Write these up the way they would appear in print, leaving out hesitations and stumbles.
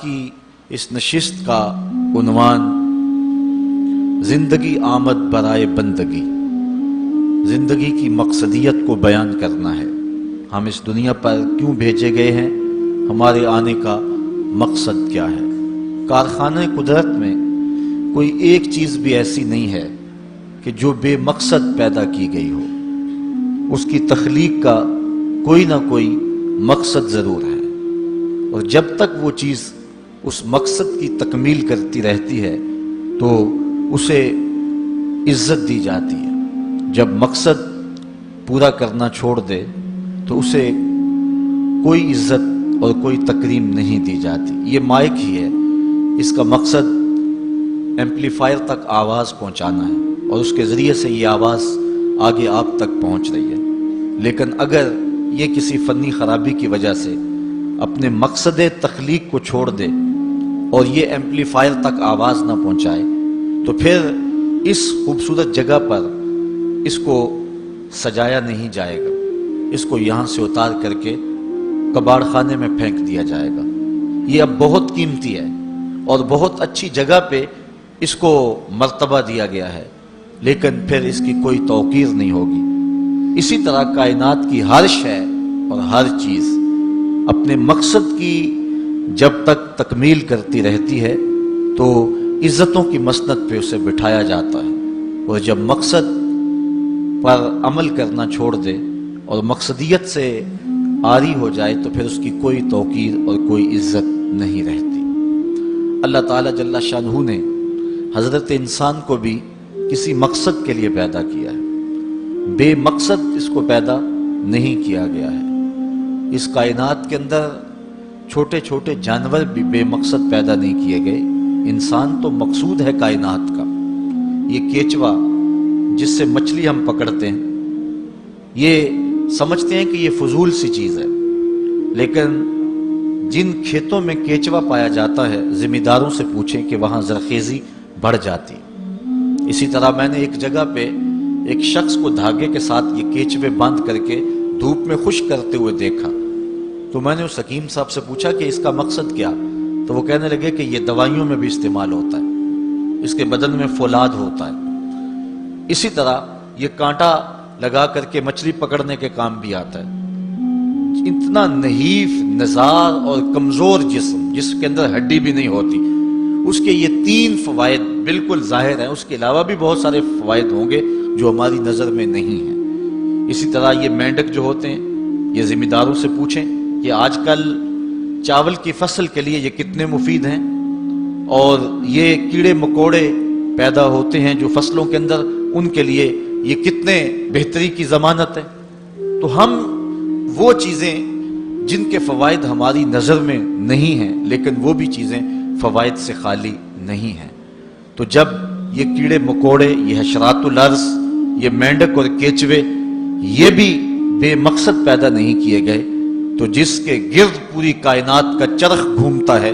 کی اس نشست کا عنوان زندگی آمد برائے بندگی، زندگی کی مقصدیت کو بیان کرنا ہے۔ ہم اس دنیا پر کیوں بھیجے گئے ہیں، ہمارے آنے کا مقصد کیا ہے۔ کارخانہ قدرت میں کوئی ایک چیز بھی ایسی نہیں ہے کہ جو بے مقصد پیدا کی گئی ہو، اس کی تخلیق کا کوئی نہ کوئی مقصد ضرور ہے، اور جب تک وہ چیز اس مقصد کی تکمیل کرتی رہتی ہے تو اسے عزت دی جاتی ہے۔ جب مقصد پورا کرنا چھوڑ دے تو اسے کوئی عزت اور کوئی تکریم نہیں دی جاتی۔ یہ مائک ہی ہے، اس کا مقصد ایمپلیفائر تک آواز پہنچانا ہے اور اس کے ذریعے سے یہ آواز آگے آپ تک پہنچ رہی ہے، لیکن اگر یہ کسی فنی خرابی کی وجہ سے اپنے مقصد تخلیق کو چھوڑ دے اور یہ ایمپلیفائر تک آواز نہ پہنچائے تو پھر اس خوبصورت جگہ پر اس کو سجایا نہیں جائے گا، اس کو یہاں سے اتار کر کے کباڑ خانے میں پھینک دیا جائے گا۔ یہ اب بہت قیمتی ہے اور بہت اچھی جگہ پہ اس کو مرتبہ دیا گیا ہے، لیکن پھر اس کی کوئی توقیر نہیں ہوگی۔ اسی طرح کائنات کی ہر شے اور ہر چیز اپنے مقصد کی جب تک تکمیل کرتی رہتی ہے تو عزتوں کی مسند پہ اسے بٹھایا جاتا ہے، اور جب مقصد پر عمل کرنا چھوڑ دے اور مقصدیت سے عاری ہو جائے تو پھر اس کی کوئی توقیر اور کوئی عزت نہیں رہتی۔ اللہ تعالیٰ جل شانہ نے حضرت انسان کو بھی کسی مقصد کے لیے پیدا کیا ہے، بے مقصد اس کو پیدا نہیں کیا گیا ہے۔ اس کائنات کے اندر چھوٹے چھوٹے جانور بھی بے مقصد پیدا نہیں کیے گئے، انسان تو مقصود ہے کائنات کا۔ یہ کیچوا جس سے مچھلی ہم پکڑتے ہیں، یہ سمجھتے ہیں کہ یہ فضول سی چیز ہے، لیکن جن کھیتوں میں کیچوا پایا جاتا ہے زمینداروں سے پوچھیں کہ وہاں زرخیزی بڑھ جاتی۔ اسی طرح میں نے ایک جگہ پہ ایک شخص کو دھاگے کے ساتھ یہ کیچوے باندھ کر کے دھوپ میں خشک کرتے ہوئے دیکھا، تو میں نے اس حکیم صاحب سے پوچھا کہ اس کا مقصد کیا، تو وہ کہنے لگے کہ یہ دوائیوں میں بھی استعمال ہوتا ہے، اس کے بدن میں فولاد ہوتا ہے۔ اسی طرح یہ کانٹا لگا کر کے مچھلی پکڑنے کے کام بھی آتا ہے۔ اتنا نحیف نزار اور کمزور جسم جس کے اندر ہڈی بھی نہیں ہوتی، اس کے یہ 3 فوائد بالکل ظاہر ہیں، اس کے علاوہ بھی بہت سارے فوائد ہوں گے جو ہماری نظر میں نہیں ہیں۔ اسی طرح یہ مینڈک جو ہوتے ہیں، یہ زمینداروں سے پوچھیں کہ آج کل چاول کی فصل کے لیے یہ کتنے مفید ہیں، اور یہ کیڑے مکوڑے پیدا ہوتے ہیں جو فصلوں کے اندر، ان کے لیے یہ کتنے بہتری کی ضمانت ہے۔ تو ہم وہ چیزیں جن کے فوائد ہماری نظر میں نہیں ہیں، لیکن وہ بھی چیزیں فوائد سے خالی نہیں ہیں۔ تو جب یہ کیڑے مکوڑے، یہ حشرات الارض، یہ مینڈک اور کیچوے، یہ بھی بے مقصد پیدا نہیں کیے گئے، تو جس کے گرد پوری کائنات کا چرخ گھومتا ہے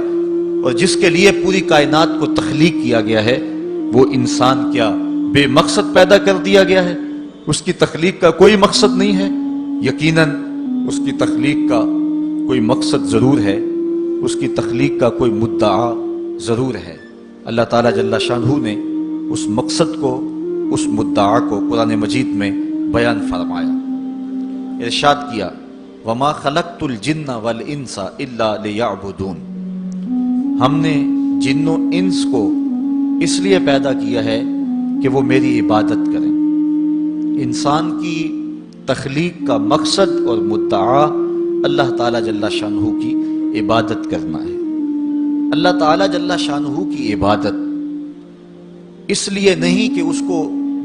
اور جس کے لیے پوری کائنات کو تخلیق کیا گیا ہے، وہ انسان کیا بے مقصد پیدا کر دیا گیا ہے؟ اس کی تخلیق کا کوئی مقصد نہیں ہے؟ یقیناً اس کی تخلیق کا کوئی مقصد ضرور ہے، اس کی تخلیق کا کوئی مدعا ضرور ہے۔ اللہ تعالیٰ جل شانہ نے اس مقصد کو، اس مدعا کو قرآن مجید میں بیان فرمایا، ارشاد کیا وَمَا خَلَقْتُ الْجِنَّ وَالْإِنسَ إِلَّا لِيَعْبُدُونَ، ہم نے جن و انس کو اس لیے پیدا کیا ہے کہ وہ میری عبادت کریں۔ انسان کی تخلیق کا مقصد اور مدعا اللہ تعالیٰ جل شانہ کی عبادت کرنا ہے۔ اللہ تعالیٰ جل شانہ کی عبادت اس لیے نہیں کہ اس کو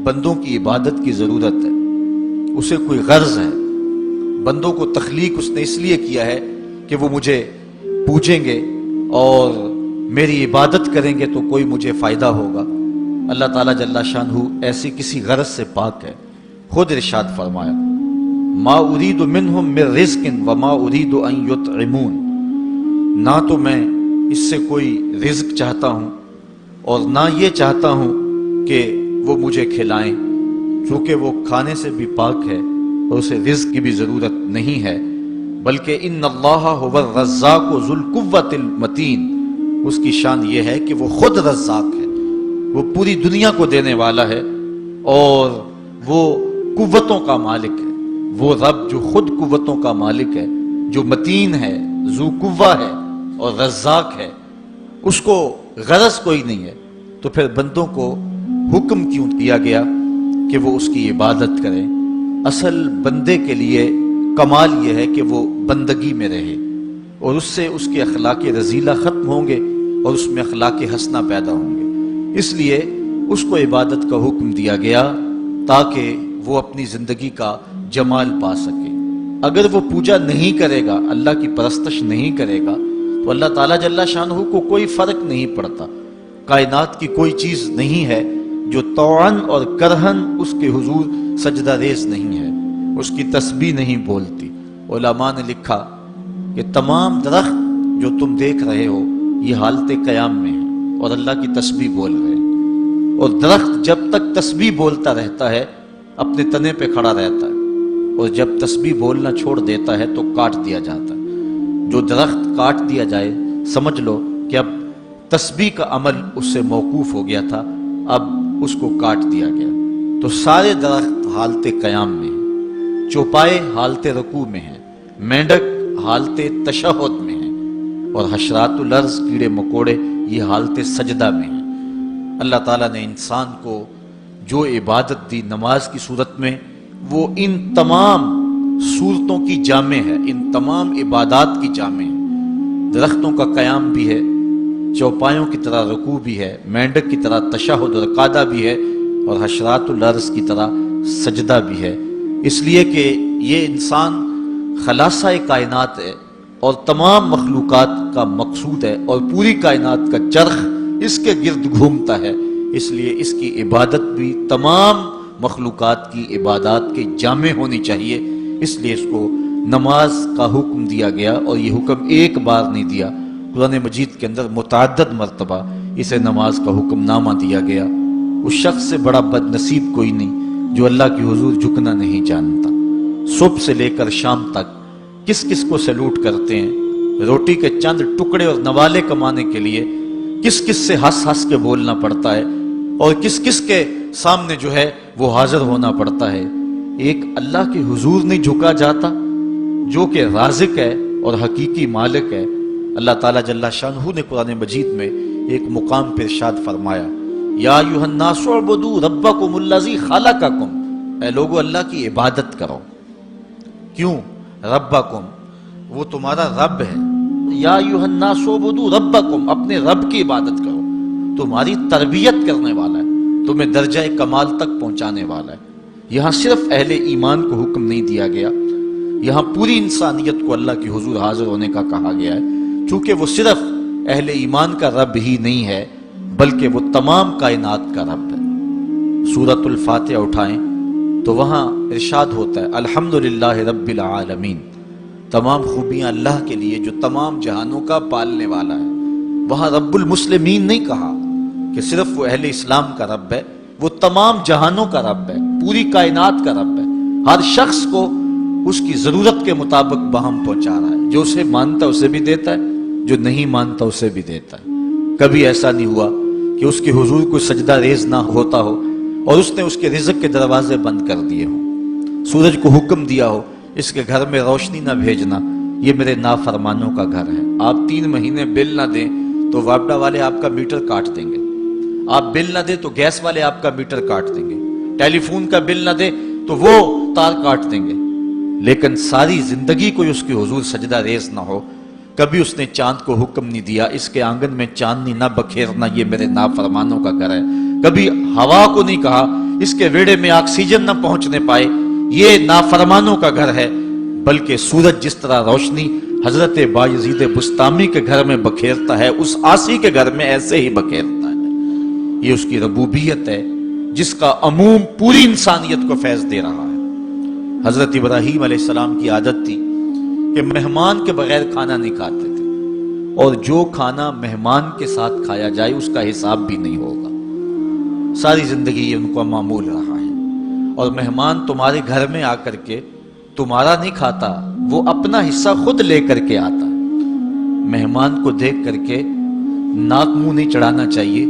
بندوں کی عبادت کی ضرورت ہے، اسے کوئی غرض ہے۔ بندوں کو تخلیق اس نے اس لیے کیا ہے کہ وہ مجھے پوجیں گے اور میری عبادت کریں گے تو کوئی مجھے فائدہ ہوگا۔ اللہ تعالیٰ جل شانہ ایسی کسی غرض سے پاک ہے۔ خود ارشاد فرمایا ما ارید منہم من رزق وما ارید ان یطعمون، نہ تو میں اس سے کوئی رزق چاہتا ہوں اور نہ یہ چاہتا ہوں کہ وہ مجھے کھلائیں، چونکہ وہ کھانے سے بھی پاک ہے اور اسے رزق کی بھی ضرورت نہیں ہے، بلکہ ان اللہ هو الرزاق ذو القوۃ المتین، اس کی شان یہ ہے کہ وہ خود رزاق ہے، وہ پوری دنیا کو دینے والا ہے اور وہ قوتوں کا مالک ہے۔ وہ رب جو خود قوتوں کا مالک ہے، جو متین ہے، ذو قوہ ہے اور رزاق ہے، اس کو غرض کوئی نہیں ہے، تو پھر بندوں کو حکم کیوں کیا گیا کہ وہ اس کی عبادت کریں؟ اصل بندے کے لیے کمال یہ ہے کہ وہ بندگی میں رہے، اور اس سے اس کے اخلاق رذیلہ ختم ہوں گے اور اس میں اخلاق حسنہ پیدا ہوں گے۔ اس لیے اس کو عبادت کا حکم دیا گیا تاکہ وہ اپنی زندگی کا جمال پا سکے۔ اگر وہ پوجا نہیں کرے گا، اللہ کی پرستش نہیں کرے گا، تو اللہ تعالیٰ جل شانہ کو کوئی فرق نہیں پڑتا۔ کائنات کی کوئی چیز نہیں ہے جو طوعاً اور کرہن اس کے حضور سجدہ ریز نہیں ہے، اس کی تسبیح نہیں بولتی۔ علماء نے لکھا کہ تمام درخت جو تم دیکھ رہے ہو یہ حالت قیام میں ہیں اور اللہ کی تسبیح بول رہے ہیں، اور درخت جب تک تسبیح بولتا رہتا ہے اپنے تنے پہ کھڑا رہتا ہے، اور جب تسبیح بولنا چھوڑ دیتا ہے تو کاٹ دیا جاتا ہے۔ جو درخت کاٹ دیا جائے سمجھ لو کہ اب تسبیح کا عمل اس سے موقوف ہو گیا تھا، اب اس کو کاٹ دیا گیا۔ تو سارے درخت حالت قیام میں ہیں، چوپائے حالت رکوع میں ہیں، مینڈک حالت تشہد میں ہیں، اور حشرات الارض کیڑے مکوڑے یہ حالت سجدہ میں ہیں۔ اللہ تعالیٰ نے انسان کو جو عبادت دی نماز کی صورت میں، وہ ان تمام صورتوں کی جامع ہے، ان تمام عبادات کی جامع ہے۔ درختوں کا قیام بھی ہے، چوپایوں کی طرح رکوع بھی ہے، مینڈک کی طرح تشہد و رکادہ بھی ہے، اور حشرات الارض کی طرح سجدہ بھی ہے، اس لیے کہ یہ انسان خلاصہ کائنات ہے اور تمام مخلوقات کا مقصود ہے، اور پوری کائنات کا چرخ اس کے گرد گھومتا ہے، اس لیے اس کی عبادت بھی تمام مخلوقات کی عبادات کے جامع ہونی چاہیے۔ اس لیے اس کو نماز کا حکم دیا گیا، اور یہ حکم ایک بار نہیں دیا، قرآن مجید کے اندر متعدد مرتبہ اسے نماز کا حکم نامہ دیا گیا۔ اس شخص سے بڑا بد نصیب کوئی نہیں جو اللہ کی حضور جھکنا نہیں جانتا۔ صبح سے لے کر شام تک کس کس کو سیلوٹ کرتے ہیں، روٹی کے چند ٹکڑے اور نوالے کمانے کے لیے کس کس سے ہنس ہنس کے بولنا پڑتا ہے، اور کس کس کے سامنے جو ہے وہ حاضر ہونا پڑتا ہے۔ ایک اللہ کے حضور نہیں جھکا جاتا جو کہ رازق ہے اور حقیقی مالک ہے۔ اللہ تعالیٰ جل شانہ نے قرآن مجید میں ایک مقام پر ارشاد فرمایا، یا ایھا الناس اعبدوا ربکم الذی خلقکم، اے لوگو اللہ کی عبادت کرو۔ کیوں؟ ربکم، وہ تمہارا رب ہے۔ یا ایھا الناس اعبدوا ربکم، اپنے رب کی عبادت کرو، تمہاری تربیت کرنے والا ہے، تمہیں درجہ کمال تک پہنچانے والا ہے۔ یہاں صرف اہل ایمان کو حکم نہیں دیا گیا، یہاں پوری انسانیت کو اللہ کی حضور حاضر ہونے کا کہا گیا ہے، چونکہ وہ صرف اہل ایمان کا رب ہی نہیں ہے بلکہ وہ تمام کائنات کا رب ہے۔ سورۃ الفاتحہ اٹھائیں تو وہاں ارشاد ہوتا ہے الحمدللہ رب العالمین، تمام خوبیاں اللہ کے لیے جو تمام جہانوں کا پالنے والا ہے۔ وہاں رب المسلمین نہیں کہا کہ صرف وہ اہل اسلام کا رب ہے، وہ تمام جہانوں کا رب ہے، پوری کائنات کا رب ہے، ہر شخص کو اس کی ضرورت کے مطابق بہم پہنچا رہا ہے، جو اسے مانتا ہے اسے بھی دیتا ہے، جو نہیں مانتا اسے بھی دیتا ہے۔ کبھی ایسا نہیں ہوا کہ اس کے حضور کوئی سجدہ ریز نہ ہوتا ہو اور اس نے اس کے رزق کے دروازے بند کر دیے ہوں، سورج کو حکم دیا ہو اس کے گھر میں روشنی نہ بھیجنا، یہ میرے نافرمانوں کا گھر ہے۔ آپ 3 مہینے بل نہ دیں تو واپڈا والے آپ کا میٹر کاٹ دیں گے، آپ بل نہ دیں تو گیس والے آپ کا میٹر کاٹ دیں گے، ٹیلی فون کا بل نہ دیں تو وہ تار کاٹ دیں گے، لیکن ساری زندگی کوئی اس کے حضور سجدہ ریز نہ ہو۔ کبھی اس نے چاند کو حکم نہیں دیا اس کے آنگن میں چاندنی نہ بکھیرنا، یہ میرے نافرمانوں کا گھر ہے۔ کبھی ہوا کو نہیں کہا اس کے ویڑے میں آکسیجن نہ پہنچنے پائے، یہ نافرمانوں کا گھر ہے، بلکہ سورج جس طرح روشنی حضرت بایزید بسطامی کے گھر میں بکھیرتا ہے اس عاصی کے گھر میں ایسے ہی بکھیرتا ہے۔ یہ اس کی ربوبیت ہے جس کا عموم پوری انسانیت کو فیض دے رہا ہے۔ حضرت ابراہیم علیہ السلام کی عادت تھی کہ مہمان کے بغیر کھانا نہیں کھاتے تھے، اور جو کھانا مہمان کے ساتھ کھایا جائے اس کا حساب بھی نہیں ہوگا۔ ساری زندگی یہ ان کو معمول رہا ہے، اور مہمان تمہارے گھر میں آ کر کے تمہارا نہیں کھاتا، وہ اپنا حصہ خود لے کر کے آتا ہے۔ مہمان کو دیکھ کر کے ناک منہ نہیں چڑھانا چاہیے،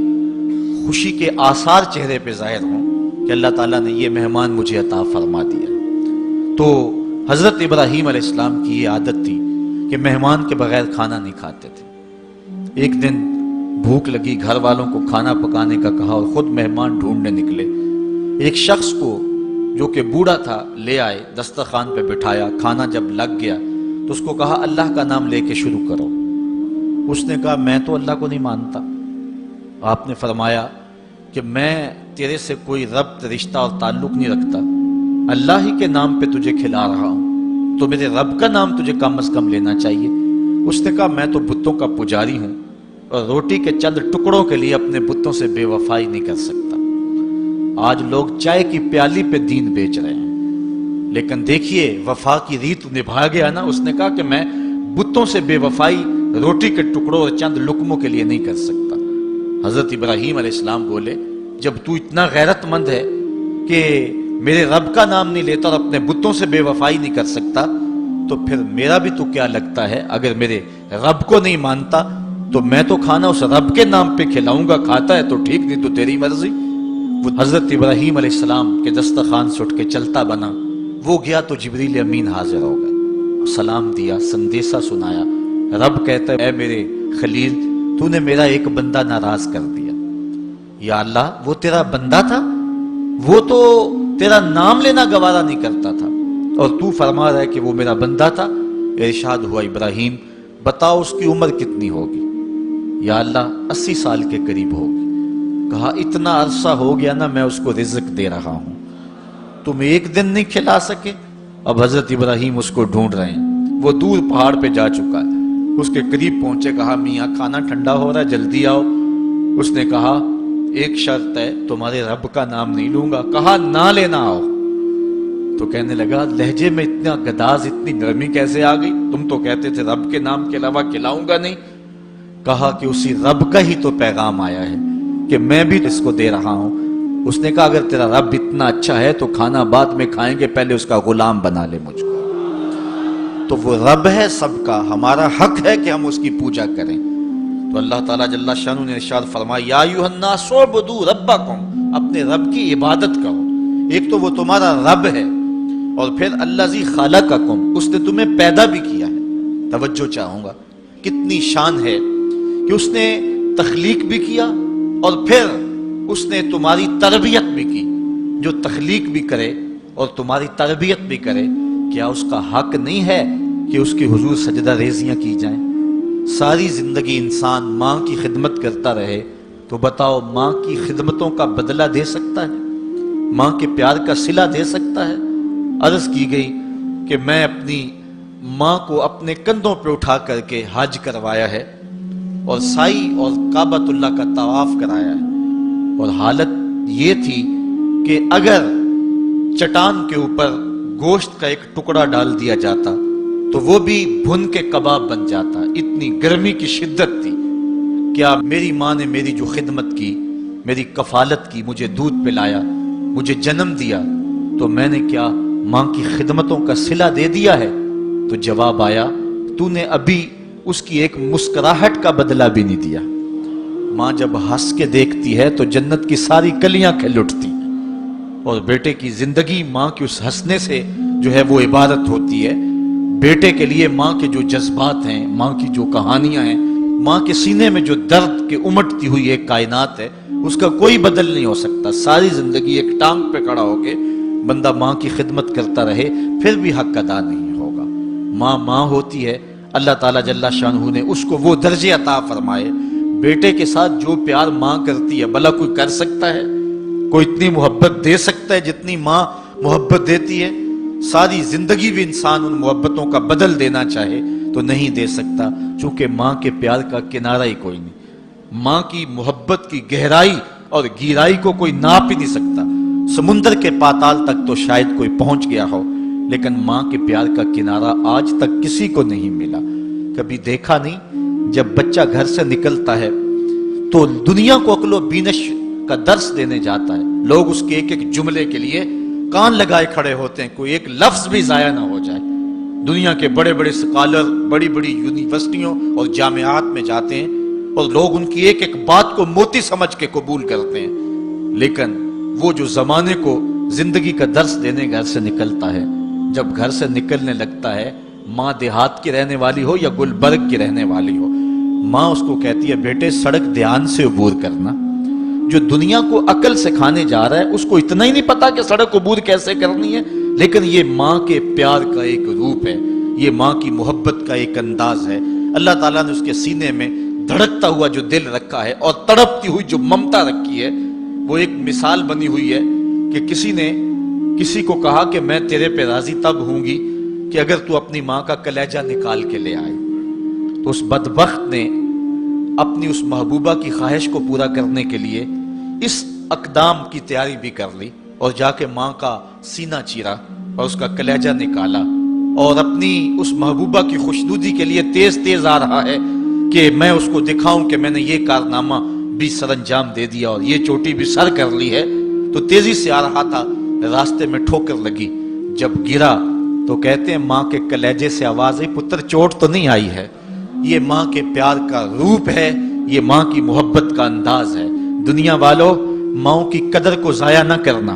خوشی کے آثار چہرے پہ ظاہر ہوں کہ اللہ تعالیٰ نے یہ مہمان مجھے عطا فرما دیا۔ تو حضرت ابراہیم علیہ السلام کی یہ عادت تھی کہ مہمان کے بغیر کھانا نہیں کھاتے تھے۔ ایک دن بھوک لگی، گھر والوں کو کھانا پکانے کا کہا اور خود مہمان ڈھونڈنے نکلے۔ ایک شخص کو جو کہ بوڑھا تھا لے آئے، دسترخوان پہ بٹھایا، کھانا جب لگ گیا تو اس کو کہا اللہ کا نام لے کے شروع کرو۔ اس نے کہا میں تو اللہ کو نہیں مانتا۔ آپ نے فرمایا کہ میں تیرے سے کوئی ربط، رشتہ اور تعلق نہیں رکھتا، اللہ ہی کے نام پہ تجھے کھلا رہا ہوں، تو میرے رب کا نام تجھے کم از کم لینا چاہیے۔ اس نے کہا میں تو بتوں کا پجاری ہوں اور روٹی کے چند ٹکڑوں کے لیے اپنے بتوں سے بے وفائی نہیں کر سکتا۔ آج لوگ چائے کی پیالی پہ دین بیچ رہے ہیں، لیکن دیکھیے وفا کی ریت نبھا گیا نا۔ اس نے کہا کہ میں بتوں سے بے وفائی روٹی کے ٹکڑوں اور چند لقموں کے لیے نہیں کر سکتا۔ حضرت ابراہیم علیہ السلام بولے جب تو اتنا غیرت مند ہے کہ میرے رب کا نام نہیں لیتا اور اپنے بتوں سے بے وفائی نہیں کر سکتا، تو پھر میرا بھی تو کیا لگتا ہے، اگر میرے رب کو نہیں مانتا تو میں تو کھانا اس رب کے نام پہ کھلاؤں گا، کھاتا ہے تو ٹھیک، نہیں تو تیری مرضی۔ وہ حضرت ابراہیم علیہ السلام کے دسترخوان سے اٹھ کے چلتا بنا، وہ گیا تو جبریل امین حاضر ہو گئے، سلام دیا، سندیسہ سنایا۔ رب کہتا ہے اے میرے خلیل، تو نے میرا ایک بندہ ناراض کر دیا۔ یا اللہ وہ تیرا بندہ تھا، وہ تو تیرا نام لینا گوارا نہیں کرتا تھا، اور تو فرما رہا ہے کہ وہ میرا بندہ تھا۔ ارشاد ہوا ابراہیم بتاؤ اس کی عمر کتنی ہوگی؟ یا اللہ 80 سال کے قریب ہوگی۔ کہا اتنا عرصہ ہو گیا نا میں اس کو رزق دے رہا ہوں، تم ایک دن نہیں کھلا سکے؟ اب حضرت ابراہیم اس کو ڈھونڈ رہے ہیں، وہ دور پہاڑ پہ جا چکا ہے۔ اس کے قریب پہنچے، کہا میاں کھانا ٹھنڈا ہو رہا ہے، جلدی آؤ۔ اس نے کہا ایک شرط ہے، تمہارے رب کا نام نہیں لوں گا۔ کہا نہ لینا آؤ۔ تو کہنے لگا لہجے میں اتنا گداز، اتنی نرمی کیسے آ گئی؟ تم تو کہتے تھے رب کے نام کے علاوہ کھلاؤں گا نہیں۔ کہا کہ اسی رب کا ہی تو پیغام آیا ہے کہ میں بھی اس کو دے رہا ہوں۔ اس نے کہا اگر تیرا رب اتنا اچھا ہے تو کھانا بعد میں کھائیں گے، پہلے اس کا غلام بنا لے مجھ کو۔ تو وہ رب ہے سب کا، ہمارا حق ہے کہ ہم اس کی پوجا کریں۔ تو اللہ تعالیٰ جل شانہ نے ارشاد فرمایا یا ایھا الناس اعبدوا ربکم، اپنے رب کی عبادت کرو۔ ایک تو وہ تمہارا رب ہے، اور پھر الذی خلقکم، اس نے تمہیں پیدا بھی کیا ہے۔ توجہ چاہوں گا کتنی شان ہے کہ اس نے تخلیق بھی کیا اور پھر اس نے تمہاری تربیت بھی کی۔ جو تخلیق بھی کرے اور تمہاری تربیت بھی کرے، کیا اس کا حق نہیں ہے کہ اس کی حضور سجدہ ریزیاں کی جائیں؟ ساری زندگی انسان ماں کی خدمت کرتا رہے تو بتاؤ ماں کی خدمتوں کا بدلہ دے سکتا ہے؟ ماں کے پیار کا صلہ دے سکتا ہے؟ عرض کی گئی کہ میں اپنی ماں کو اپنے کندھوں پہ اٹھا کر کے حج کروایا ہے اور سائی اور کعبۃ اللہ کا طواف کرایا ہے، اور حالت یہ تھی کہ اگر چٹان کے اوپر گوشت کا ایک ٹکڑا ڈال دیا جاتا تو وہ بھی بھن کے کباب بن جاتا، اتنی گرمی کی شدت تھی۔ کیا میری ماں نے میری جو خدمت کی، میری کفالت کی، مجھے دودھ پلایا، مجھے جنم دیا، تو میں نے کیا ماں کی خدمتوں کا صلہ دے دیا ہے؟ تو جواب آیا تو نے ابھی اس کی ایک مسکراہٹ کا بدلہ بھی نہیں دیا۔ ماں جب ہنس کے دیکھتی ہے تو جنت کی ساری کلیاں کھل اٹھتی ہیں، اور بیٹے کی زندگی ماں کے اس ہنسنے سے جو ہے وہ عبادت ہوتی ہے۔ بیٹے کے لیے ماں کے جو جذبات ہیں، ماں کی جو کہانیاں ہیں، ماں کے سینے میں جو درد کے امٹتی ہوئی ایک کائنات ہے، اس کا کوئی بدل نہیں ہو سکتا۔ ساری زندگی ایک ٹانگ پہ کھڑا ہو کے بندہ ماں کی خدمت کرتا رہے پھر بھی حق ادا نہیں ہوگا۔ ماں ماں ہوتی ہے، اللہ تعالیٰ جل شانہ نے اس کو وہ درجے عطا فرمائے۔ بیٹے کے ساتھ جو پیار ماں کرتی ہے بھلا کوئی کر سکتا ہے؟ کوئی اتنی محبت دے سکتا ہے جتنی ماں محبت دیتی ہے؟ ساری زندگی بھی انسان ان محبتوں کا بدل دینا چاہے تو نہیں دے سکتا، چونکہ ماں کے پیار کا کنارہ ہی کوئی نہیں۔ ماں کی محبت کی گہرائی اور گہرائی کو کوئی ناپ ہی نہیں سکتا۔ سمندر کے پاتال تک تو شاید کوئی پہنچ گیا ہو، لیکن ماں کے پیار کا کنارہ آج تک کسی کو نہیں ملا۔ کبھی دیکھا نہیں جب بچہ گھر سے نکلتا ہے تو دنیا کو عقل و بینش کا درس دینے جاتا ہے، لوگ اس کے ایک ایک جملے کے لیے کان لگائے کھڑے ہوتے ہیں، کوئی ایک لفظ بھی ضائع نہ ہو جائے۔ دنیا کے بڑے بڑے سکالر بڑی بڑی یونیورسٹیوں اور جامعات میں جاتے ہیں اور لوگ ان کی ایک ایک بات کو موتی سمجھ کے قبول کرتے ہیں، لیکن وہ جو زمانے کو زندگی کا درس دینے گھر سے نکلتا ہے، جب گھر سے نکلنے لگتا ہے، ماں دیہات کی رہنے والی ہو یا گلبرگ کی رہنے والی ہو، ماں اس کو کہتی ہے بیٹے سڑک دھیان سے عبور کرنا۔ جو دنیا کو عقل سکھانے جا رہا ہے اس کو اتنا ہی نہیں پتا کہ سڑک عبور کیسے کرنی ہے، لیکن یہ ماں کے پیار کا ایک روپ ہے، یہ ماں کی محبت کا ایک انداز ہے۔ اللہ تعالیٰ نے اس کے سینے میں دھڑکتا ہوا جو دل رکھا ہے اور تڑپتی ہوئی جو ممتا رکھی ہے، وہ ایک مثال بنی ہوئی ہے کہ کسی نے کسی کو کہا کہ میں تیرے پہ راضی تب ہوں گی کہ اگر تو اپنی ماں کا کلیجہ نکال کے لے آئے، تو اس بدبخت نے اپنی اس محبوبہ کی خواہش کو پورا کرنے کے لیے اس اقدام کی تیاری بھی کر لی اور جا کے ماں کا سینہ چیرا اور اس کا کلیجہ نکالا، اور اپنی اس محبوبہ کی خوشنودی کے لیے تیز تیز آ رہا ہے کہ میں اس کو دکھاؤں کہ میں نے یہ کارنامہ بھی سر انجام دے دیا اور یہ چوٹی بھی سر کر لی ہے۔ تو تیزی سے آ رہا تھا، راستے میں ٹھوکر لگی، جب گرا تو کہتے ہیں ماں کے کلیجے سے آواز آئی پتر چوٹ تو نہیں آئی ہے۔ یہ ماں کے پیار کا روپ ہے، یہ ماں کی محبت کا انداز ہے۔ دنیا والوں، ماں کی قدر کو ضائع نہ کرنا،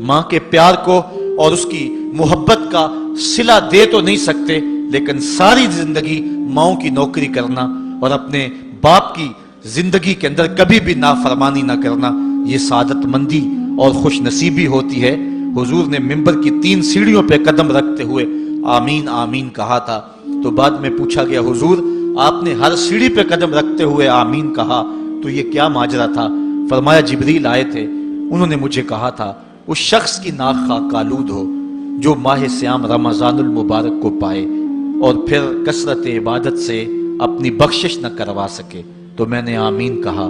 ماں کے پیار کو اور اس کی محبت کا صلہ دے تو نہیں سکتے، لیکن ساری زندگی ماں کی نوکری کرنا اور اپنے باپ کی زندگی کے اندر کبھی بھی نافرمانی نہ کرنا، یہ سعادت مندی اور خوش نصیبی ہوتی ہے۔ حضور نے منبر کی 3 سیڑھیوں پہ قدم رکھتے ہوئے آمین آمین کہا تھا، تو بعد میں پوچھا گیا حضور آپ نے ہر سیڑھی پہ قدم رکھتے ہوئے آمین کہا، تو یہ کیا ماجرا تھا؟ فرمایا جبریل آئے تھے، انہوں نے مجھے کہا تھا اس شخص کی ناک خاک آلود ہو جو ماہ سیام رمضان المبارک کو پائے اور پھر کثرت عبادت سے اپنی بخشش نہ کروا سکے، تو میں نے آمین کہا۔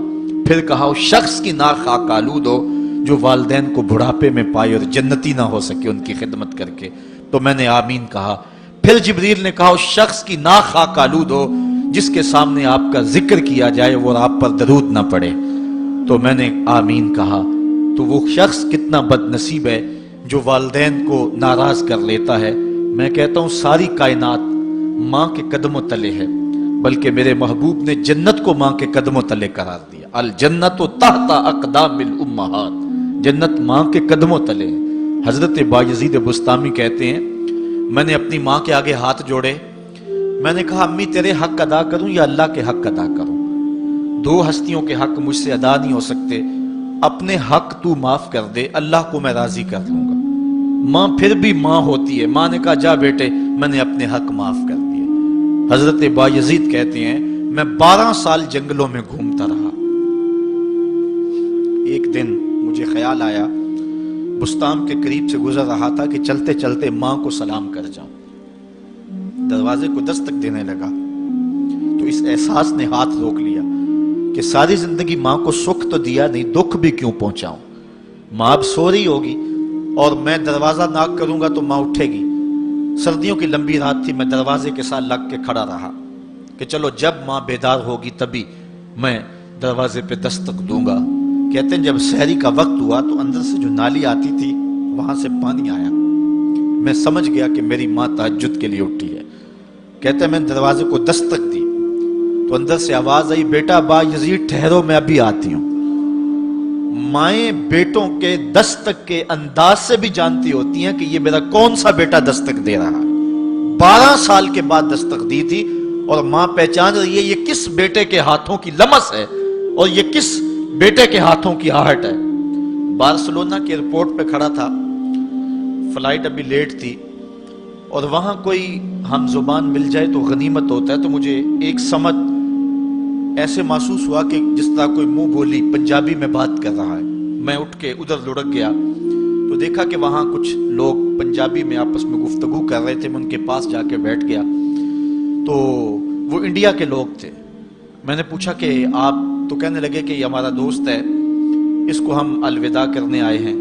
پھر کہا اس شخص کی ناک خاک آلود ہو جو والدین کو بڑھاپے میں پائے اور جنتی نہ ہو سکے ان کی خدمت کر کے، تو میں نے آمین کہا۔ پھر جبریل نے کہا اس شخص کی ناک خاک آلود ہو جس کے سامنے آپ کا ذکر کیا جائے اور آپ پر درود نہ پڑے، تو میں نے آمین کہا۔ تو وہ شخص کتنا بد نصیب ہے جو والدین کو ناراض کر لیتا ہے۔ میں کہتا ہوں ساری کائنات ماں کے قدموں تلے ہے، بلکہ میرے محبوب نے جنت کو ماں کے قدموں تلے قرار دیا۔ الجنت تحت اقدام الامہات، جنت ماں کے قدموں تلے ہے۔ حضرت بایزید بستامی کہتے ہیں میں نے اپنی ماں کے آگے ہاتھ جوڑے، میں نے کہا امی تیرے حق ادا کروں یا اللہ کے حق ادا کروں؟ 2 ہستیوں کے حق مجھ سے ادا نہیں ہو سکتے، اپنے حق تو معاف کر دے، اللہ کو میں راضی کر لوں گا۔ ماں پھر بھی ماں ہوتی ہے، ماں نے کہا جا بیٹے میں نے اپنے حق معاف کر دیے۔ حضرت بایزید کہتے ہیں میں 12 سال جنگلوں میں گھومتا رہا، ایک دن مجھے خیال آیا بستام کے قریب سے گزر رہا تھا کہ چلتے چلتے ماں کو سلام کر جاؤں، دروازے کو دستک دینے لگا تو اس احساس نے ہاتھ روک لیا کہ ساری زندگی ماں کو سکھ تو دیا نہیں، دکھ بھی کیوں پہنچاؤں؟ ماں اب سو رہی ہوگی اور میں دروازہ ناک کروں گا تو ماں اٹھے گی۔ سردیوں کی لمبی رات تھی، میں دروازے کے ساتھ لگ کے کھڑا رہا کہ چلو جب ماں بیدار ہوگی تبھی میں دروازے پہ دستک دوں گا۔ کہتے ہیں جب سحری کا وقت ہوا تو اندر سے جو نالی آتی تھی وہاں سے پانی آیا، میں سمجھ گیا کہ میری ماں تہجد کے لیے اٹھی ہے۔ کہتے ہیں میں دروازے کو دستک دی تو اندر سے آواز آئی بیٹا بایزید ٹھہرو میں ابھی آتی ہوں۔ مائیں بیٹوں کے دستک کے انداز سے بھی جانتی ہوتی ہیں کہ یہ میرا کون سا بیٹا دستک دے رہا ہے۔ 12 سال کے بعد دستک دی تھی اور ماں پہچان رہی ہے یہ کس بیٹے کے ہاتھوں کی لمس ہے اور یہ کس بیٹے کے ہاتھوں کی آہٹ ہے۔ بارسلونا کے ایئرپورٹ پہ کھڑا تھا، فلائٹ ابھی لیٹ تھی اور وہاں کوئی ہم زبان مل جائے تو غنیمت ہوتا ہے، تو مجھے ایک سمت ایسے محسوس ہوا کہ جس طرح کوئی منہ بولی پنجابی میں بات کر رہا ہے۔ میں اٹھ کے ادھر لڑک گیا تو دیکھا کہ وہاں کچھ لوگ پنجابی میں آپس میں گفتگو کر رہے تھے، میں ان کے پاس جا کے بیٹھ گیا تو وہ انڈیا کے لوگ تھے۔ میں نے پوچھا کہ آپ، تو کہنے لگے کہ یہ ہمارا دوست ہے، اس کو ہم الوداع کرنے آئے ہیں۔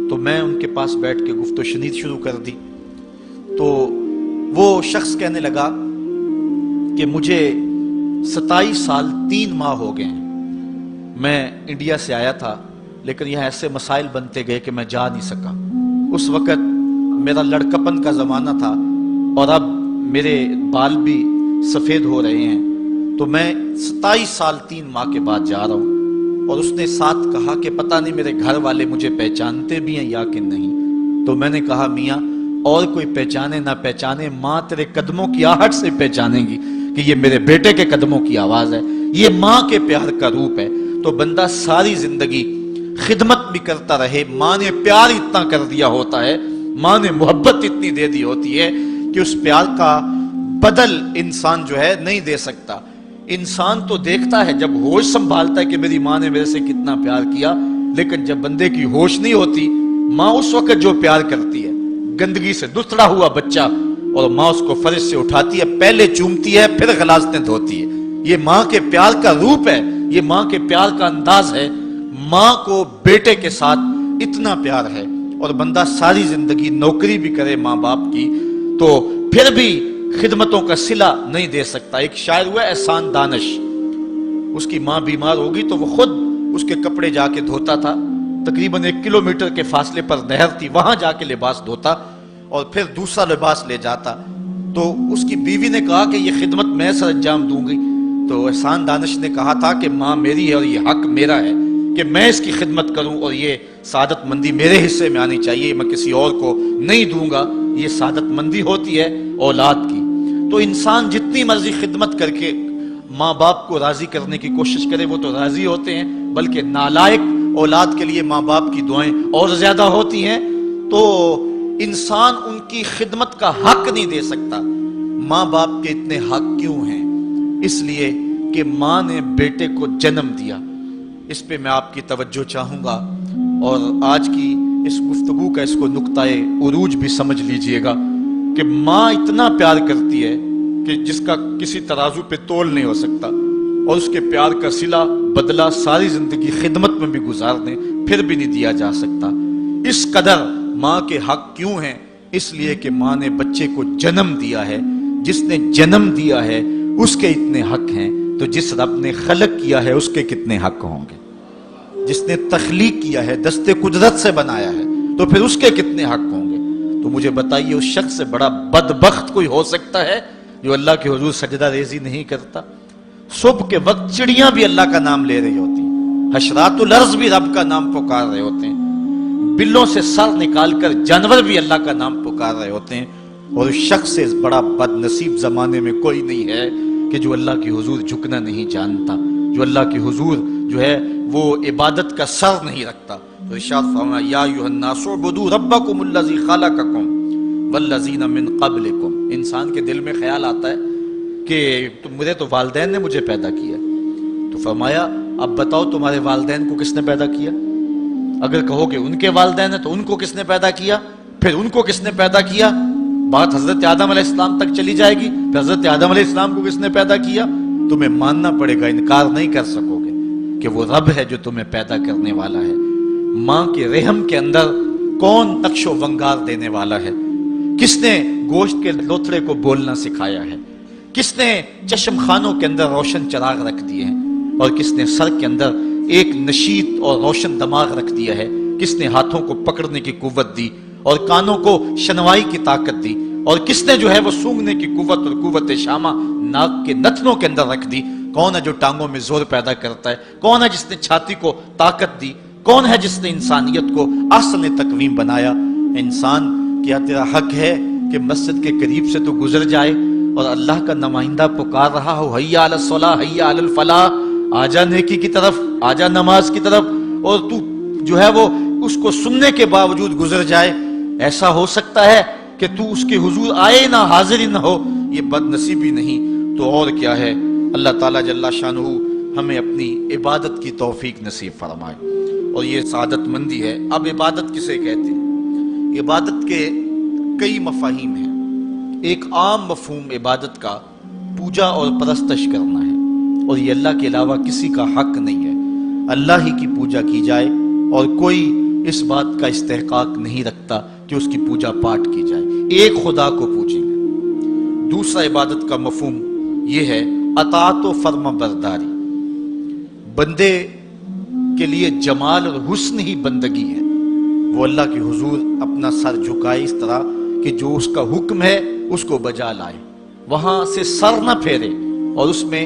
تو میں ان کے پاس بیٹھ کے گفت و شنید شروع کر دی تو وہ شخص کہنے لگا کہ مجھے 27 سال 3 ماہ ہو گئے ہیں، میں انڈیا سے آیا تھا لیکن یہاں ایسے مسائل بنتے گئے کہ میں جا نہیں سکا۔ اس وقت میرا لڑکپن کا زمانہ تھا اور اب میرے بال بھی سفید ہو رہے ہیں تو میں 27 سال 3 ماہ کے بعد جا رہا ہوں، اور اس نے ساتھ کہا کہ پتہ نہیں میرے گھر والے مجھے پہچانتے بھی ہیں یا کہ نہیں۔ تو میں نے کہا میاں اور کوئی پہچانے نہ پہچانے، ماں تیرے قدموں کی آہٹ سے پہچانے گی کہ یہ میرے بیٹے کے قدموں کی آواز ہے، یہ ماں کے پیار کا روپ ہے۔ تو بندہ ساری زندگی خدمت بھی کرتا رہے، ماں نے پیار اتنا کر دیا ہوتا ہے، ماں نے محبت اتنی دے دی ہوتی ہے کہ اس پیار کا بدل انسان جو ہے نہیں دے سکتا۔ انسان تو دیکھتا ہے جب ہوش سنبھالتا ہے کہ میری ماں نے میرے سے کتنا پیار کیا، لیکن جب بندے کی ہوش نہیں ہوتی، ماں اس وقت جو پیار کرتی ہے، گندگی سے دھتڑا ہوا بچہ، اور ماں اس کو فرش سے اٹھاتی ہے، پہلے چومتی ہے پھر غلاظتیں دھوتی ہے۔ یہ ماں کے پیار کا روپ ہے، یہ ماں کے پیار کا انداز ہے۔ ماں کو بیٹے کے ساتھ اتنا پیار ہے، اور بندہ ساری زندگی نوکری بھی کرے ماں باپ کی تو پھر بھی خدمتوں کا صلہ نہیں دے سکتا۔ ایک شاعر ہوا احسان دانش، اس کی ماں بیمار ہوگی تو وہ خود اس کے کپڑے جا کے دھوتا تھا، تقریباً 1 کلومیٹر کے فاصلے پر نہر تھی، وہاں جا کے لباس دھوتا اور پھر دوسرا لباس لے جاتا۔ تو اس کی بیوی نے کہا کہ یہ خدمت میں سر انجام دوں گی، تو احسان دانش نے کہا تھا کہ ماں میری ہے اور یہ حق میرا ہے کہ میں اس کی خدمت کروں، اور یہ سعادت مندی میرے حصے میں آنی چاہیے، میں کسی اور کو نہیں دوں گا۔ یہ سعادت مندی ہوتی ہے اولاد کی۔ تو انسان جتنی مرضی خدمت کر کے ماں باپ کو راضی کرنے کی کوشش کرے وہ تو راضی ہوتے ہیں، بلکہ نالائق اولاد کے لیے ماں باپ کی دعائیں اور زیادہ ہوتی ہیں۔ تو انسان ان کی خدمت کا حق نہیں دے سکتا۔ ماں باپ کے اتنے حق کیوں ہیں؟ اس لیے کہ ماں نے بیٹے کو جنم دیا۔ اس پہ میں آپ کی توجہ چاہوں گا، اور آج کی اس گفتگو کا اس کو نقطۂ عروج بھی سمجھ لیجئے گا کہ ماں اتنا پیار کرتی ہے کہ جس کا کسی ترازو پہ تول نہیں ہو سکتا، اور اس کے پیار کا صلہ بدلہ ساری زندگی خدمت میں بھی گزار دیں پھر بھی نہیں دیا جا سکتا۔ اس قدر ماں کے حق کیوں ہیں؟ اس لیے کہ ماں نے بچے کو جنم دیا ہے۔ جس نے جنم دیا ہے اس کے اتنے حق ہیں، تو جس رب نے خلق کیا ہے اس کے کتنے حق ہوں گے؟ جس نے تخلیق کیا ہے، دست قدرت سے بنایا ہے، تو پھر اس کے کتنے حق ہوں گے؟ تو مجھے بتائیے اس شخص سے بڑا بدبخت کوئی ہو سکتا ہے جو اللہ کے حضور سجدہ ریزی نہیں کرتا؟ صبح کے وقت چڑیاں بھی اللہ کا نام لے رہی ہوتی ہیں، حشرات الارض بھی رب کا نام پکار رہے ہوتے ہیں، بلوں سے سر نکال کر جانور بھی اللہ کا نام پکار رہے ہوتے ہیں، اور اس شخص سے بڑا بد نصیب زمانے میں کوئی نہیں ہے کہ جو اللہ کے حضور جھکنا نہیں جانتا، جو اللہ کے حضور جو ہے وہ عبادت کا سر نہیں رکھتا۔ تو ارشاد فرمایا یا ایھا الناس اعبدوا ربکم الذی خلقکم والذین من قبلکم۔ انسان کے دل میں خیال آتا ہے کہ مجھے تو والدین نے مجھے پیدا کیا، تو فرمایا اب بتاؤ تمہارے والدین کو کس نے پیدا کیا؟ اگر کہو کہ ان کے والدین ہیں تو ان کو کس نے پیدا کیا؟ پھر ان کو کس نے پیدا کیا؟ بات حضرت آدم علیہ السلام تک چلی جائے گی، پھر حضرت آدم علیہ السلام کو کس نے پیدا کیا؟ تمہیں ماننا پڑے گا، انکار نہیں کر سکو گے کہ وہ رب ہے جو تمہیں پیدا کرنے والا ہے۔ ماں کے رحم کے اندر کون نقش و ونگار دینے والا ہے؟ کس نے گوشت کے لوتھڑے کو بولنا سکھایا ہے؟ کس نے چشم خانوں کے اندر روشن چراغ رکھ دیے ہیں؟ اور کس نے سر کے اندر ایک نشیط اور روشن دماغ رکھ دیا ہے؟ کس نے ہاتھوں کو پکڑنے کی قوت دی اور کانوں کو شنوائی کی طاقت دی؟ اور کس نے جو ہے وہ سونگھنے کی قوت اور قوت شامہ ناک کے نتنوں کے اندر رکھ دی؟ کون ہے جو ٹانگوں میں زور پیدا کرتا ہے؟ کون ہے جس نے چھاتی کو طاقت دی؟ کون ہے جس نے انسانیت کو احسن تقویم بنایا؟ انسان کیا تیرا حق ہے کہ مسجد کے قریب سے تو گزر جائے اور اللہ کا نمائندہ پکار رہا ہو حیا علی الصلاۃ حیا علی الفلاح، آجا نیکی کی طرف، آجا نماز کی طرف، اور تو جو ہے وہ اس کو سننے کے باوجود گزر جائے؟ ایسا ہو سکتا ہے کہ تو اس کے حضور آئے نہ، حاضر ہی نہ ہو؟ یہ بد نصیبی نہیں تو اور کیا ہے؟ اللہ تعالیٰ جل شانہ ہمیں اپنی عبادت کی توفیق نصیب فرمائے، اور یہ سعادت مندی ہے۔ اب عبادت کسے کہتے ہیں؟ عبادت کے کئی مفاہیم ہیں۔ ایک عام مفہوم عبادت کا پوجا اور پرستش کرنا ہے، اور یہ اللہ کے علاوہ کسی کا حق نہیں ہے، اللہ ہی کی پوجا کی جائے، اور کوئی اس بات کا استحقاق نہیں رکھتا کہ اس کی پوجا پاٹ کی جائے، ایک خدا کو پوجیں گے۔ دوسرا عبادت کا مفہوم یہ ہے اطاعت و فرما برداری۔ بندے کے لیے جمال اور حسن ہی بندگی ہے، وہ اللہ کے حضور اپنا سر جھکائے اس طرح کہ جو اس کا حکم ہے اس کو بجا لائے، وہاں سے سر نہ پھیرے، اور اس میں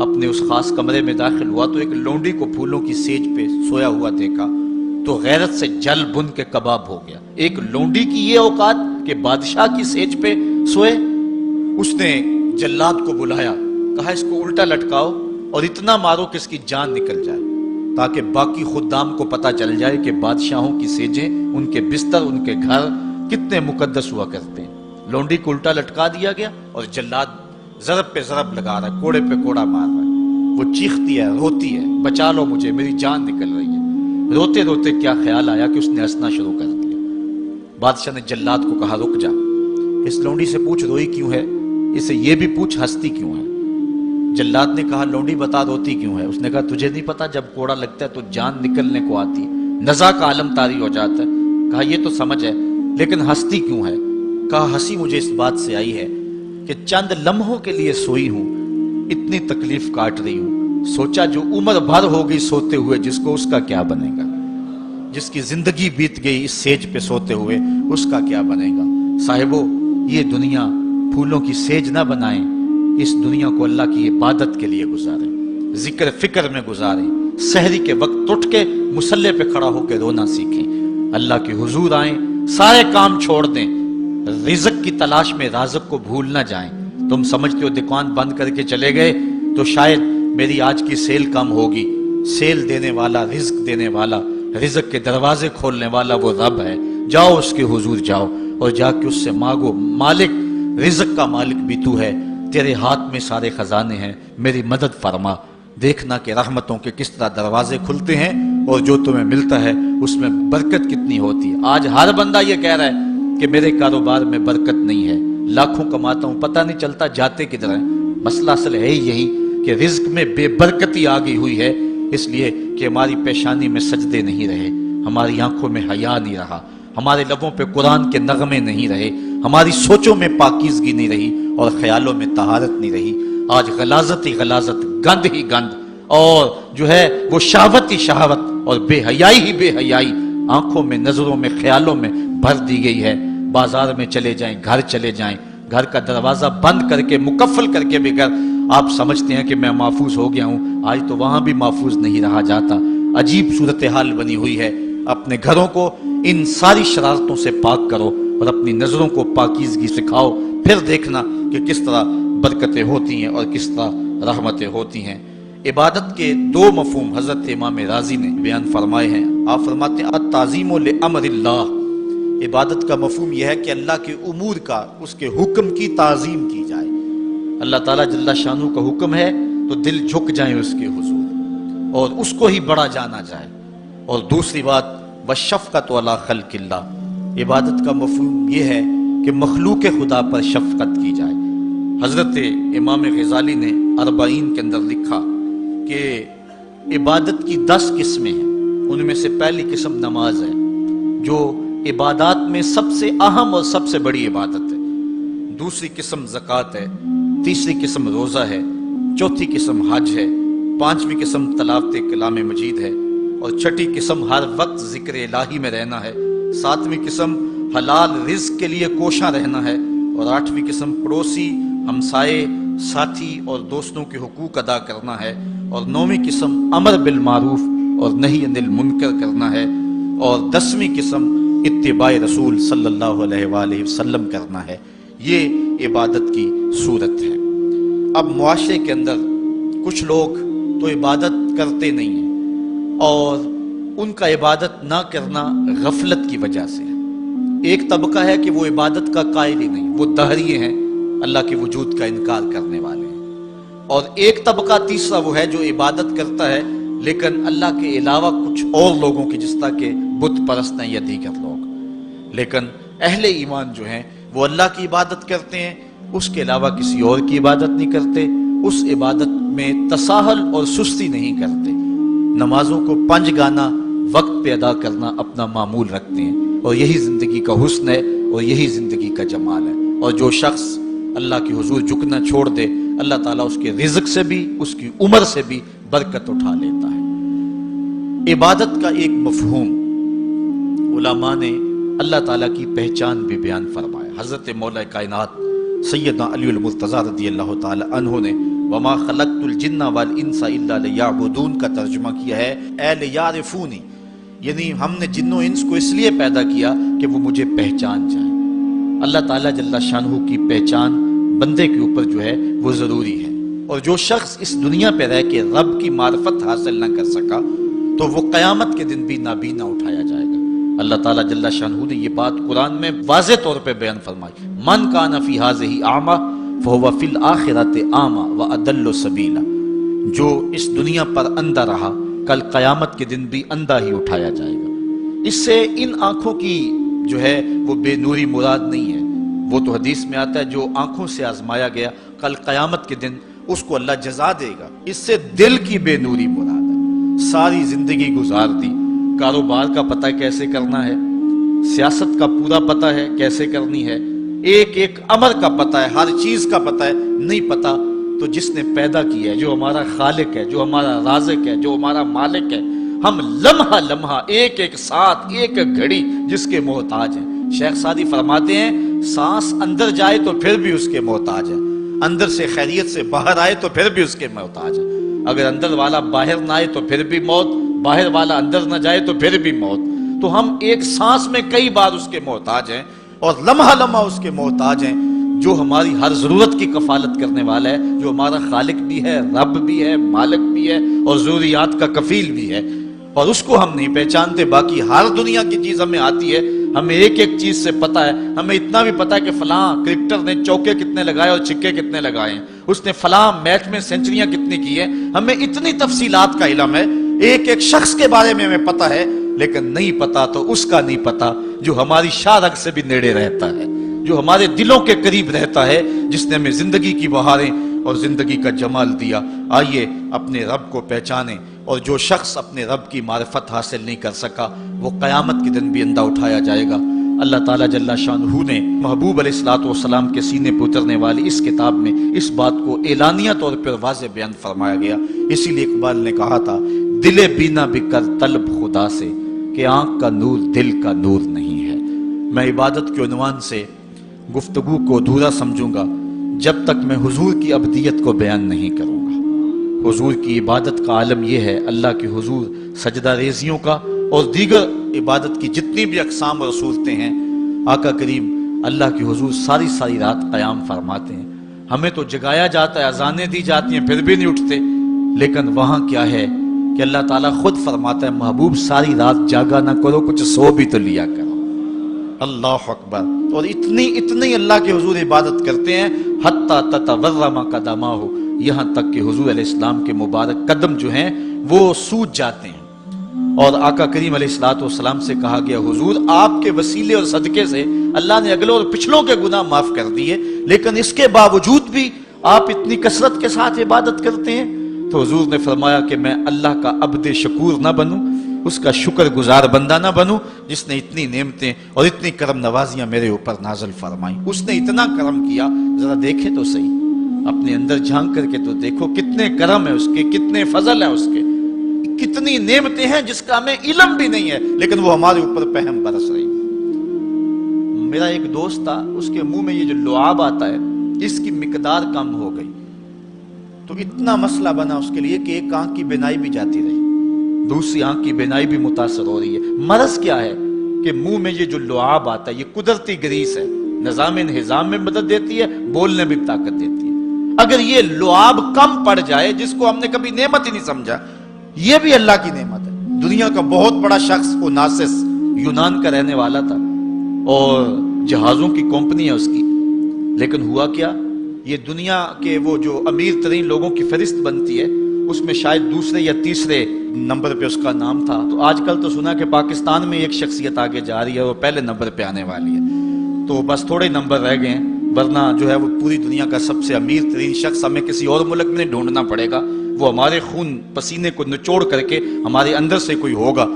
اپنے اس خاص کمرے میں داخل ہوا تو ایک لونڈی کو پھولوں کی سیج پہ سویا ہوا دیکھا تو غیرت سے جل بن کے کباب ہو گیا۔ ایک لونڈی کی یہ اوقات کہ بادشاہ کی سیج پہ سوئے۔ اس نے جلاد کو بلایا، کہا اس کو الٹا لٹکاؤ اور اتنا مارو کہ اس کی جان نکل جائے، تاکہ باقی خدام کو پتہ چل جائے کہ بادشاہوں کی سیجیں، ان کے بستر، ان کے گھر کتنے مقدس ہوا کرتے ہیں۔ لونڈی کو الٹا لٹکا دیا گیا اور جلاد ضرب پہ ضرب لگا رہا ہے، کوڑے پہ کوڑا مار رہا ہے۔ وہ چیختی ہے، روتی ہے، بچا لو مجھے، میری جان نکل رہی ہے۔ روتے روتے کیا خیال آیا کہ اس نے ہنسنا شروع کر دیا۔ بادشاہ نے جلاد کو کہا رک جا، اس لونڈی سے پوچھ روئی کیوں ہے، اسے یہ بھی پوچھ ہنستی کیوں ہے۔ جلاد نے کہا لونڈی بتا روتی کیوں ہے۔ اس نے کہا تجھے نہیں پتا جب کوڑا لگتا ہے تو جان نکلنے کو آتی، نزا کا عالم طاری ہو جاتا ہے۔ کہا یہ تو سمجھ ہے، لیکن ہنستی کیوں ہے؟ کہا ہنسی مجھے اس بات سے آئی ہے کہ چند لمحوں کے لیے سوئی ہوں، اتنی تکلیف کاٹ رہی ہوں، سوچا جو عمر بھر ہو گئی سوتے ہوئے جس کو، اس کا کیا بنے گا؟ جس کی زندگی بیت گئی اس سیج پہ سوتے ہوئے، اس کا کیا بنے گا؟ صاحبو، یہ دنیا پھولوں کی سیج نہ بنائیں، اس دنیا کو اللہ کی عبادت کے لیے گزاریں، ذکر فکر میں گزاریں، سحری کے وقت اٹھ کے مصلی پہ کھڑا ہو کے رونا سیکھیں، اللہ کے حضور آئیں، سارے کام چھوڑ دیں، رزق کی تلاش میں رازق کو بھول نہ جائیں۔ تم سمجھتے ہو دکان بند کر کے چلے گئے تو شاید میری آج کی سیل کم ہوگی، سیل دینے والا، رزق دینے والا، رزق کے دروازے کھولنے والا وہ رب ہے۔ جاؤ اس کے حضور جاؤ اور جا کے اس سے مانگو، مالک، رزق کا مالک بھی تو ہے، تیرے ہاتھ میں سارے خزانے ہیں، میری مدد فرما۔ دیکھنا کہ رحمتوں کے کس طرح دروازے کھلتے ہیں اور جو تمہیں ملتا ہے اس میں برکت کتنی ہوتی ہے۔ آج ہر بندہ یہ کہہ رہا ہے کہ میرے کاروبار میں برکت نہیں ہے، لاکھوں کماتا ہوں، پتہ نہیں چلتا جاتے کدھر ہیں۔ مسئلہ اصل ہے یہی کہ رزق میں بے برکتی آ گئی ہوئی ہے، اس لیے کہ ہماری پیشانی میں سجدے نہیں رہے، ہماری آنکھوں میں حیا نہیں رہا، ہمارے لبوں پہ قرآن کے نغمے نہیں رہے، ہماری سوچوں میں پاکیزگی نہیں رہی اور خیالوں میں طہارت نہیں رہی۔ آج غلاظت ہی غلاظت، گند ہی گند، اور جو ہے وہ شہوت ہی شہوت اور بے حیائی ہی بے حیائی آنکھوں میں، نظروں میں، خیالوں میں بھر دی گئی ہے۔ بازار میں چلے جائیں، گھر چلے جائیں، گھر کا دروازہ بند کر کے، مقفل کر کے بھی گھر آپ سمجھتے ہیں کہ میں محفوظ ہو گیا ہوں، آج تو وہاں بھی محفوظ نہیں رہا جاتا۔ عجیب صورتحال بنی ہوئی ہے۔ اپنے گھروں کو ان ساری شرارتوں سے پاک کرو اور اپنی نظروں کو پاکیزگی سکھاؤ، پھر دیکھنا کہ کس طرح برکتیں ہوتی ہیں اور کس طرح رحمتیں ہوتی ہیں۔ عبادت کے دو مفہوم حضرت امام رازی نے بیان فرمائے ہیں۔ آپ فرماتے ہیں التعظیم لامر اللہ، عبادت کا مفہوم یہ ہے کہ اللہ کے امور کا، اس کے حکم کی تعظیم کی جائے۔ اللہ تعالیٰ جل شانہ کا حکم ہے تو دل جھک جائیں اس کے حضور اور اس کو ہی بڑا جانا جائے۔ اور دوسری بات والشفقۃ علی خلق اللہ، عبادت کا مفہوم یہ ہے کہ مخلوق خدا پر شفقت کی جائے۔ حضرت امام غزالی نے 40 کے اندر لکھا کہ عبادت کی 10 قسمیں ہیں، ان میں سے پہلی قسم نماز ہے جو عبادات میں سب سے اہم اور سب سے بڑی عبادت ہے۔ دوسری قسم زکوٰۃ ہے، تیسری قسم روزہ ہے، چوتھی قسم حج ہے، پانچویں قسم تلاوت کلام مجید ہے، اور چھٹی قسم ہر وقت ذکر الہی میں رہنا ہے، ساتویں قسم حلال رزق کے لیے کوشاں رہنا ہے، اور آٹھویں قسم پڑوسی، ہمسائے، ساتھی اور دوستوں کے حقوق ادا کرنا ہے، اور نویں قسم امر بالمعروف اور نہی عن المنکر کرنا ہے، اور 10ویں قسم اتباع رسول صلی اللہ علیہ وآلہ وسلم کرنا ہے۔ یہ عبادت کی صورت ہے۔ اب معاشرے کے اندر کچھ لوگ تو عبادت کرتے نہیں ہیں اور ان کا عبادت نہ کرنا غفلت کی وجہ سے ہے۔ ایک طبقہ ہے کہ وہ عبادت کا قائل ہی نہیں، وہ دہریے ہیں، اللہ کے وجود کا انکار کرنے والے ہیں۔ اور ایک طبقہ تیسرا وہ ہے جو عبادت کرتا ہے لیکن اللہ کے علاوہ کچھ اور لوگوں کی، جس طرح کے بت پرست ہیں یا دیگر لوگ۔ لیکن اہل ایمان جو ہیں وہ اللہ کی عبادت کرتے ہیں، اس کے علاوہ کسی اور کی عبادت نہیں کرتے، اس عبادت میں تساہل اور سستی نہیں کرتے، نمازوں کو 5 گانا وقت پہ ادا کرنا اپنا معمول رکھتے ہیں، اور یہی زندگی کا حسن ہے اور یہی زندگی کا جمال ہے۔ اور جو شخص اللہ کے حضور جھکنا چھوڑ دے، اللہ تعالیٰ اس کے رزق سے بھی، اس کی عمر سے بھی برکت اٹھا لیتا ہے۔ عبادت کا ایک مفہوم علماء نے اللہ تعالیٰ کی پہچان بھی بیان فرمایا۔ حضرت مولا کائنات سیدنا علی المرتضیٰ رضی اللہ تعالی عنہ نے وما خلقت الجن والانس الا لیعبدون کا ترجمہ کیا ہے اے لیعرفونی، یعنی ہم نے جن و انس کو اس لیے پیدا کیا کہ وہ مجھے پہچان جائیں۔ اللہ تعالیٰ جل شانہ کی پہچان بندے کے اوپر جو ہے وہ ضروری ہے، اور جو شخص اس دنیا پہ رہ کے رب کی معرفت حاصل نہ کر سکا تو وہ قیامت کے دن بھی نابینا اٹھایا جائے گا۔ اللہ تعالیٰ جل شانہ نے یہ بات قرآن میں واضح طور پہ بیان فرمائی، من کان فی ھذہ اعمی فہو فی الآخرۃ اعمی واضل سبیلا، جو اس دنیا پر اندھا رہا کل قیامت کے دن بھی اندھا ہی اٹھایا جائے گا۔ اس سے ان آنکھوں کی جو ہے وہ بے نوری مراد نہیں ہے، وہ تو حدیث میں آتا ہے جو آنکھوں سے آزمایا گیا کل قیامت کے دن اس کو اللہ جزا دے گا۔ اس سے دل کی بے نوری مراد ہے۔ ساری زندگی گزار دی، کاروبار کا پتہ کیسے کرنا ہے، سیاست کا پورا پتہ ہے کیسے کرنی ہے، ایک ایک امر کا پتہ ہے، ہر چیز کا پتہ ہے، نہیں پتہ تو جس نے پیدا کیا ہے، جو ہمارا خالق ہے، جو ہمارا رازق ہے، جو ہمارا مالک ہے، ہم لمحہ لمحہ ایک ایک ساتھ ایک ایک گھڑی جس کے محتاج ہیں۔ شیخ سعدی فرماتے ہیں سانس اندر جائے تو پھر بھی اس کے محتاج ہے، اندر سے خیریت سے باہر آئے تو پھر بھی اس کے محتاج ہے، اگر اندر والا باہر نہ آئے تو پھر بھی موت، باہر والا اندر نہ جائے تو پھر بھی موت۔ تو ہم ایک سانس میں کئی بار اس کے محتاج ہیں اور لمحہ لمحہ اس کے محتاج ہیں، جو ہماری ہر ضرورت کی کفالت کرنے والا ہے، جو ہمارا خالق بھی ہے، رب بھی ہے، مالک بھی ہے اور ضروریات کا کفیل بھی ہے، اور اس کو ہم نہیں پہچانتے۔ باقی ہر دنیا کی چیز ہمیں آتی ہے، ہمیں ایک ایک چیز سے پتہ ہے، ہمیں اتنا بھی پتہ ہے کہ فلاں کرکٹر نے چوکے کتنے لگائے اور چھکے کتنے لگائے ہیں، اس نے فلاں میچ میں سینچریاں کتنی کی ہیں، ہمیں اتنی تفصیلات کا علم ہے، ایک ایک شخص کے بارے میں ہمیں پتہ ہے، لیکن نہیں پتہ تو اس کا نہیں پتہ جو ہماری شاہ رگ سے بھی نیڑے رہتا ہے، جو ہمارے دلوں کے قریب رہتا ہے، جس نے ہمیں زندگی کی بہاریں اور زندگی کا جمال دیا۔ آئیے اپنے رب کو پہچانیں، اور جو شخص اپنے رب کی معرفت حاصل نہیں کر سکا وہ قیامت کے دن بھی اندھا اٹھایا جائے گا۔ اللہ تعالیٰ جل شانہ نے محبوب علیہ الصلوۃ والسلام کے سینے پہ اترنے والی اس کتاب میں اس بات کو اعلانیہ طور پر واضح بیان فرمایا گیا۔ اسی لیے اقبال نے کہا تھا دل بینا بکر طلب خدا سے کہ آنکھ کا نور دل کا نور نہیں ہے۔ میں عبادت کے عنوان سے گفتگو کو ادھورا سمجھوں گا جب تک میں حضور کی ابدیت کو بیان نہیں کروں گا۔ حضور کی عبادت کا عالم یہ ہے، اللہ کے حضور سجدہ ریزیوں کا اور دیگر عبادت کی جتنی بھی اقسام اور صورتیں ہیں، آقا کریم اللہ کے حضور ساری ساری رات قیام فرماتے ہیں، ہمیں تو جگایا جاتا ہے، اذانیں دی جاتی ہیں پھر بھی نہیں اٹھتے، لیکن وہاں کیا ہے کہ اللہ تعالیٰ خود فرماتا ہے محبوب ساری رات جاگا نہ کرو، کچھ سو بھی تو لیا کرو۔ اللہ اکبر۔ اور اتنی اللہ کے حضور عبادت کرتے ہیں حتی تتورم قدماہ، یہاں تک کہ حضور علیہ السلام کے مبارک قدم جو ہیں وہ سوج جاتے ہیں۔ اور آقا کریم علیہ الصلوۃ والسلام سے کہا گیا حضور آپ کے وسیلے اور صدقے سے اللہ نے اگلوں اور پچھلوں کے گناہ معاف کر دیے، لیکن اس کے باوجود بھی آپ اتنی کثرت کے ساتھ عبادت کرتے ہیں۔ تو حضور نے فرمایا کہ میں اللہ کا عبد شکور نہ بنوں، اس کا شکر گزار بندہ نہ بنوں جس نے اتنی نعمتیں اور اتنی کرم نوازیاں میرے اوپر نازل فرمائیں۔ اس نے اتنا کرم کیا، ذرا دیکھے تو صحیح، اپنے اندر جھانک کر کے تو دیکھو کتنے کرم ہے اس کے، کتنے فضل ہے اس کے، کتنی نعمتیں ہیں جس کا ہمیں علم بھی نہیں ہے، لیکن وہ ہمارے اوپر پہم برس رہی۔ میرا ایک دوست تھا، اس کے منہ میں یہ جو لعاب آتا ہے اس کی مقدار کم ہو گئی، تو اتنا مسئلہ بنا اس کے لیے کہ ایک آنکھ کی بینائی بھی جاتی رہی، دوسری آنکھ کی بینائی بھی متاثر ہو رہی ہے۔ مرض کیا ہے کہ منہ میں یہ جو لعاب آتا ہے یہ قدرتی گریس ہے، نظام انہضام میں مدد دیتی ہے، بولنے میں طاقت دیتی ہے۔ اگر یہ لعاب کم پڑ جائے جس کو ہم نے کبھی نعمت ہی نہیں سمجھا، یہ بھی اللہ کی نعمت ہے۔ دنیا کا بہت بڑا شخص اوناسس یونان کا رہنے والا تھا اور جہازوں کی کمپنی ہے اس کی، لیکن ہوا کیا، یہ دنیا کے وہ جو امیر ترین لوگوں کی فہرست بنتی ہے اس میں شاید دوسرے یا تیسرے نمبر پہ اس کا نام تھا۔ تو آج کل تو سنا کہ پاکستان میں ایک شخصیت آگے جا رہی ہے، وہ پہلے نمبر پہ آنے والی ہے، تو بس تھوڑے نمبر رہ گئے ہیں، ورنہ جو ہے وہ پوری دنیا کا سب سے امیر ترین شخص ہمیں کسی اور ملک میں ڈھونڈنا پڑے گا، وہ ہمارے خون پسینے کو نچوڑ کر کے ہمارے اندر سے کوئی ہوگا۔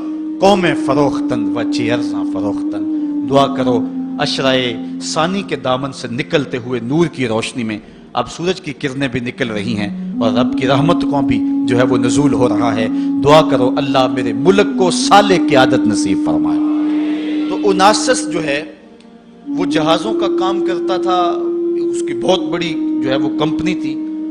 قوم فروختن و چیرزاں فروختن، دعا کرو اشرائے ثانی کے دامن سے نکلتے ہوئے نور کی روشنی میں اب سورج کی کرنیں بھی نکل رہی ہیں اور رب کی رحمت کو بھی جو ہے وہ نزول ہو رہا ہے۔ دعا کرو اللہ میرے ملک کو صالح قیادت نصیب فرمائے۔ تو اوناسس جو ہے وہ جہازوں کا کام کرتا تھا، اس کی بہت بڑی جو ہے وہ کمپنی تھی،